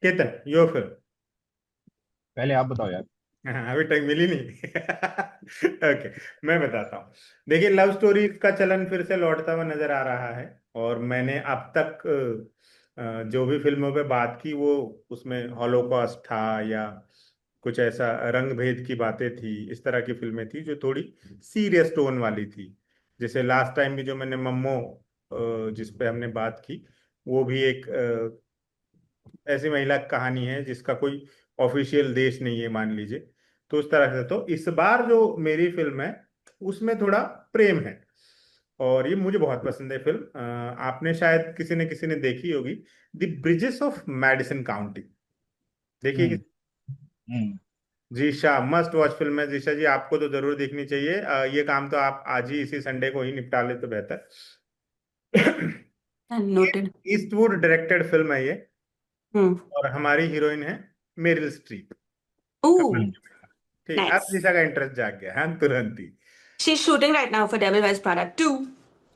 केतन, यो film. पहले आप बताओ यार। हाँ, अभी तक मिली नहीं। ओके, मैं बताता हूँ। देखिए, लव स्टोरी का चलन फिर से लौटता हुआ नजर आ रहा है। और मैंने अब तक जो भी फिल्मों पे बात की, वो उसमें हॉलोकॉस्ट था या कुछ ऐसा रंग भेद की बातें थी, इस तरह की फिल्में थी जो थोड़ी सीरियस टोन वाली थी। जैसे लास्ट टाइम भी जो मैंने मम्मो जिस पे हमने बात की, वो भी एक ऐसी महिला की कहानी है जिसका कोई ऑफिशियल देश नहीं है, मान लीजिए। तो उस तरह से, तो इस बार जो मेरी फिल्म है उसमें थोड़ा प्रेम है। और ये मुझे बहुत पसंद है फिल्म। आपने शायद किसी ने देखी होगी, the Bridges of Madison County. देखिए हम्म। हम्म। जीशा, मस्ट वॉच फिल्म है जीशा जी, आपको तो जरूर देखनी चाहिए। ये काम तो आप आज ही इसी संडे को ही निपटा ले तो बेहतर। नोटेड। ईस्टवुड डायरेक्टेड फिल्म है ये। हम्म। और हमारी हीरोइन है मेरिल स्ट्रीप। ओह, कमाल हम्म। की फिल्म। ठीक, अब नाइस। दिशा का इंटरेस्ट जाग गया है तुरंत ही। She is shooting right now for Devil Wears Prada 2।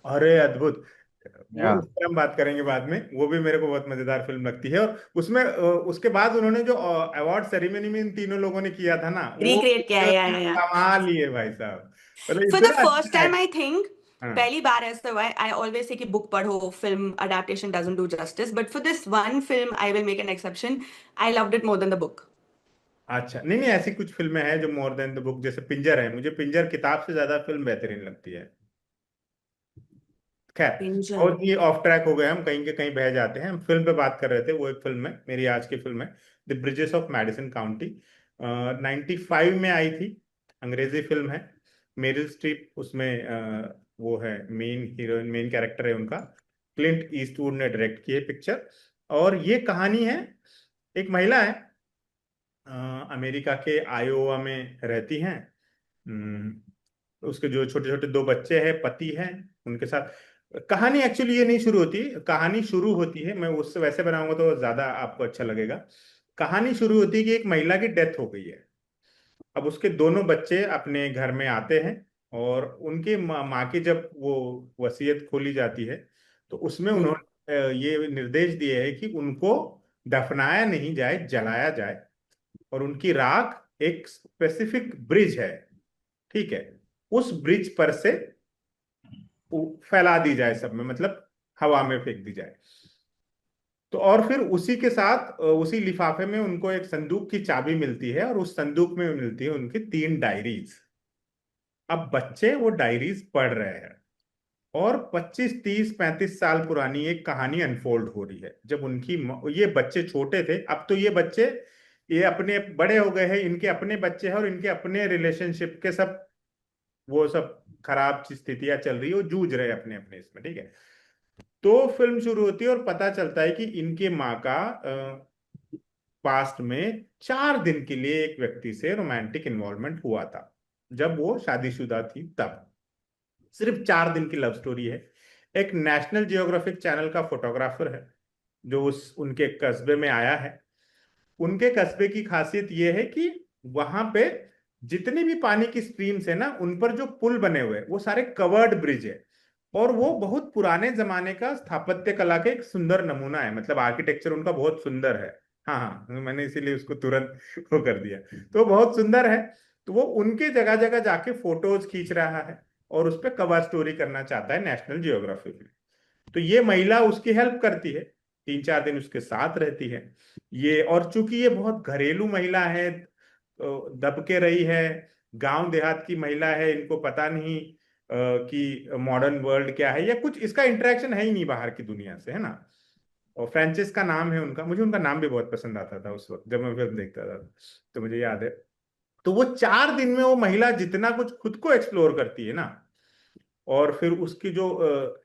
अरे अद्भुत। वो या। उस पर हम बात करेंगे बाद में, वो भी मेरे को बहुत मजेदार फिल्म लगती है। और उसमें उसके बाद उन्होंने जो अवार्ड सेरेमनी में इन तीनों लोगों ने किया था ना, वो रिक्रिएट किया है, या। कमाल ही है भाई साहब। मतलब फॉर द इतना फर्स्ट अच्छा है। टाइम आई थिंक, हाँ। पहली बार ऐसा हुआ है। आई ऑलवेज से कि बुक पढ़ो, film adaptation doesn't do justice, but for this one film I will make an exception. I loved it more than the book. अच्छा, नहीं नहीं, ऐसी कुछ फिल्में हैं जो मोर देन द बुक, जैसे पिंजर है, मुझे पिंजर किताब से ज्यादा फिल्म बेहतरीन लगती है। खैर, पिंजर। बहुत ही ऑफ ट्रैक हो गए, हम कहीं के कहीं बह जाते हैं। हम फिल्म पे बात कर रहे थे, वो एक फिल्म है, मेरी आज की फिल्म है the Bridges of Madison County. 95 में आई थी, अंग्रेजी फिल्म है। मेरिल स्ट्रीप उसमें वो है मेन हीरोइन, मेन कैरेक्टर है उनका। क्लिंट ईस्टवुड ने डायरेक्ट की है पिक्चर। और ये कहानी है, एक महिला है, अमेरिका के आयोवा में रहती हैं। उसके जो छोटे छोटे दो बच्चे हैं, पति हैं उनके साथ। कहानी एक्चुअली ये नहीं शुरू होती, कहानी शुरू होती है, मैं उससे वैसे बनाऊंगा तो ज्यादा आपको अच्छा लगेगा। कहानी शुरू होती है कि एक महिला की डेथ हो गई है। अब उसके दोनों बच्चे अपने घर में आते हैं। और उनकी माँ की जब वो वसीयत खोली जाती है, तो उसमें हम्म। उन्होंने ये निर्देश दिए है कि उनको दफनाया नहीं जाए, जलाया जाए। और उनकी राख एक स्पेसिफिक ब्रिज है, ठीक है, उस ब्रिज पर से फैला दी जाए सब में, मतलब हवा में फेंक दी जाए। तो और फिर उसी के साथ उसी लिफाफे में उनको एक संदूक की चाबी मिलती है, और उस संदूक में मिलती है उनकी 3 डायरीज। अब बच्चे वो डायरीज पढ़ रहे हैं, और 25 30 35 साल पुरानी एक कहानी अनफोल्ड हो रही है। जब ये बच्चे छोटे थे, अब तो ये बच्चे, ये अपने बड़े हो गए हैं, इनके अपने बच्चे हैं, और इनके अपने रिलेशनशिप के सब, वो सब खराब स्थितियां चल रही है, वो जूझ रहे हैं अपने अपने इसमें, ठीक है। तो फिल्म शुरू होती है और पता चलता है कि इनके माँ का पास्ट में 4 दिन के लिए एक व्यक्ति से रोमांटिक इन्वॉल्वमेंट हुआ था, जब वो शादीशुदा थी तब। सिर्फ 4 दिन की लव स्टोरी है। एक नेशनल जियोग्राफिक चैनल का फोटोग्राफर है जो उस उनके कस्बे में आया है। उनके कस्बे की खासियत यह है कि वहां पे जितनी भी पानी की स्ट्रीम्स है ना, उन पर जो पुल बने हुए हैं वो सारे कवर्ड ब्रिज है। और वो बहुत पुराने जमाने का स्थापत्य कला का एक सुंदर नमूना है, मतलब आर्किटेक्चर उनका बहुत सुंदर है। हाँ हाँ, मैंने इसीलिए उसको तुरंत वो कर दिया। तो वो बहुत सुंदर है। तो वो उनके जगह जगह जाके फोटोज खींच रहा है, और उस पर कवर स्टोरी करना चाहता है नेशनल जियोग्राफी में। तो ये महिला उसकी हेल्प करती है, 3 4 दिन उसके साथ रहती है। ये, और चूंकि ये बहुत घरेलू महिला है, तो दब के रही है, गांव देहात की महिला है, इनको पता नहीं कि मॉडर्न वर्ल्ड क्या है, या कुछ इसका इंटरेक्शन है ही नहीं बाहर की दुनिया से, है ना। और फ्रांसिस का नाम है उनका, मुझे उनका नाम भी बहुत पसंद आता था उस वक्त जब मैं फिल्म देखता था, तो मुझे याद है। तो वो 4 दिन में वो महिला जितना कुछ खुद को एक्सप्लोर करती है ना, और फिर उसकी जो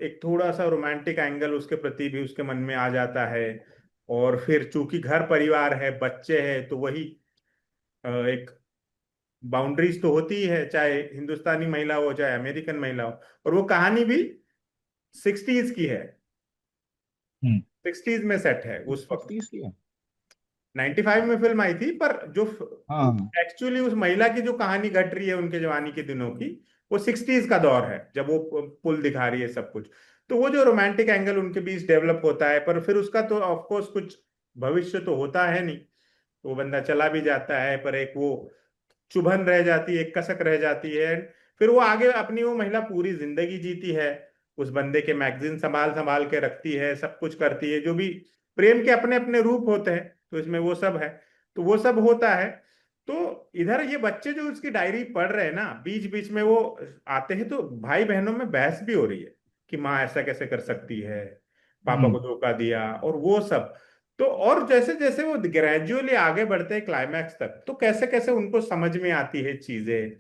एक थोड़ा सा रोमांटिक एंगल उसके प्रति भी उसके मन में आ जाता है। और फिर चूंकि घर परिवार है, बच्चे हैं, तो वही एक बाउंड्रीज तो होती ही है, चाहे हिंदुस्तानी महिला हो चाहे अमेरिकन महिला हो। और वो कहानी भी 60s की है, हम्म। 60s में सेट है उस वक्त। 60s की है। 95 में फिल्म आई थी, पर जो हाँ। एक्चुअली उस महिला की जो कहानी घट रही है उनके जवानी के दिनों की, वो 60s का दौर है, जब वो पुल दिखा रही है सब कुछ। तो वो जो रोमांटिक एंगल उनके बीच डेवलप होता है, पर फिर उसका तो ऑफ कोर्स कुछ भविष्य तो होता है नहीं, वो बंदा चला भी जाता है, पर एक वो चुभन रह जाती है, एक कसक रह जाती है। फिर वो आगे अपनी वो महिला पूरी जिंदगी जीती है, उस बंदे के मैगजीन संभाल संभाल के रखती है, सब कुछ करती है, जो भी प्रेम के अपने अपने रूप होते हैं, तो इसमें वो सब है। तो वो सब होता है। तो इधर ये बच्चे जो उसकी डायरी पढ़ रहे हैं ना, बीच बीच में वो आते हैं, तो भाई बहनों में बहस भी हो रही है कि माँ ऐसा कैसे कर सकती है, पापा को हम्म। धोखा दिया, और वो सब। तो और जैसे जैसे वो ग्रेजुअली आगे बढ़ते हैं क्लाइमैक्स तक, तो कैसे कैसे उनको समझ में आती है चीजें,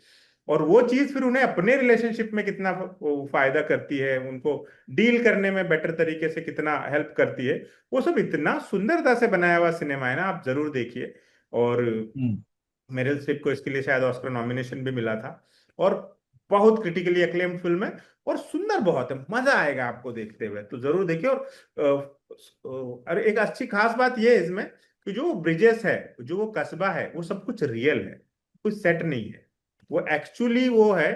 और वो चीज फिर उन्हें अपने रिलेशनशिप में कितना वो फायदा करती है, उनको डील करने में बेटर तरीके से कितना हेल्प करती है। वो सब इतना सुंदरता से बनाया हुआ सिनेमा है ना, आप जरूर देखिए। और हम्म। मेरिल स्ट्रिप को इसके लिए शायद ऑस्कर नॉमिनेशन भी मिला था। और बहुत क्रिटिकली अक्लेम्ड फिल्म है, और सुंदर बहुत है, मजा आएगा आपको देखते हुए, तो जरूर देखिए। और एक अच्छी खास बात यह है इसमें कि जो ब्रिजेस है, जो वो कस्बा है, वो सब कुछ रियल है, कुछ सेट नहीं है। वो एक्चुअली वो है,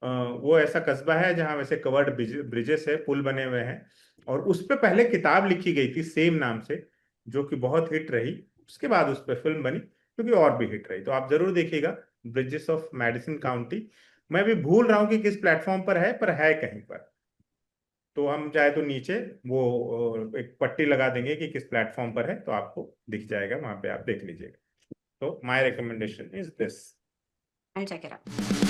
वो ऐसा कस्बा है जहाँ वैसे कवर्ड ब्रिजेस है, पुल बने हुए हैं। और उस पे पहले किताब लिखी गई थी सेम नाम से, जो कि बहुत हिट रही। उसके बाद उस पर फिल्म बनी, क्योंकि और भी हिट रही। तो आप जरूर देखिएगा, ब्रिजेस ऑफ मेडिसिन काउंटी। मैं भी भूल रहा हूँ कि किस प्लेटफॉर्म पर है कहीं पर। तो हम चाहे तो नीचे वो एक पट्टी लगा देंगे कि किस प्लेटफॉर्म पर है, तो आपको दिख जाएगा, वहां पे आप देख लीजिएगा। तो my recommendation is this. I'll check it out.